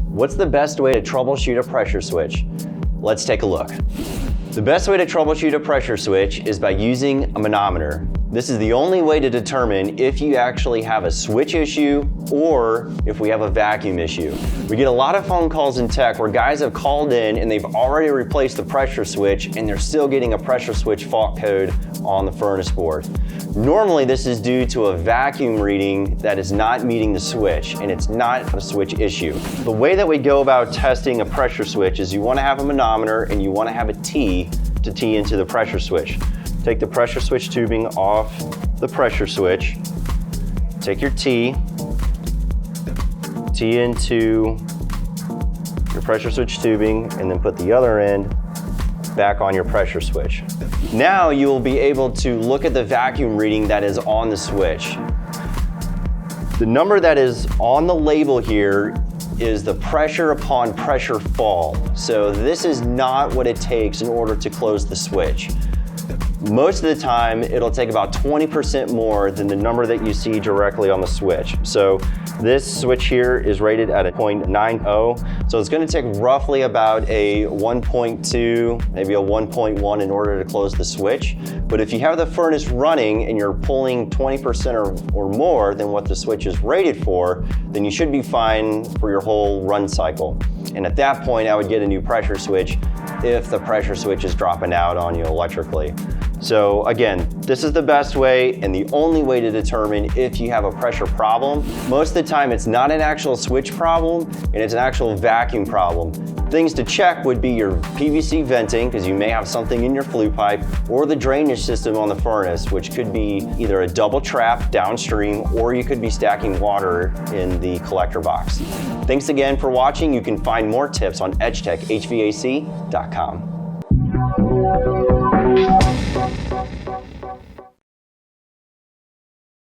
What's the best way to troubleshoot a pressure switch? Let's take a look. The best way to troubleshoot a pressure switch is by using a manometer. This is the only way to determine if you actually have a switch issue or if we have a vacuum issue. We get a lot of phone calls in tech where guys have called in and they've already replaced the pressure switch and they're still getting a pressure switch fault code on the furnace board. Normally this is due to a vacuum reading that is not meeting the switch, and it's not a switch issue. The way that we go about testing a pressure switch is you want to have a manometer and you want to have a T to tee into the pressure switch. Take the pressure switch tubing off the pressure switch, take your T into your pressure switch tubing, and then put the other end back on your pressure switch. Now you will be able to look at the vacuum reading that is on the switch. The number that is on the label here is the pressure upon pressure fall. So this is not what it takes in order to close the switch. Most of the time, it'll take about 20% more than the number that you see directly on the switch. So this switch here is rated at a 0.90, so it's going to take roughly about a 1.2, maybe a 1.1 in order to close the switch. But if you have the furnace running and you're pulling 20% or more than what the switch is rated for, then you should be fine for your whole run cycle. And at that point, I would get a new pressure switch if the pressure switch is dropping out on you electrically. So again, this is the best way and the only way to determine if you have a pressure problem. Most of the time it's not an actual switch problem and it's an actual vacuum problem. Things to check would be your PVC venting, because you may have something in your flue pipe, or the drainage system on the furnace, which could be either a double trap downstream or you could be stacking water in the collector box. Thanks again for watching. You can find more tips on edgetechhvac.com.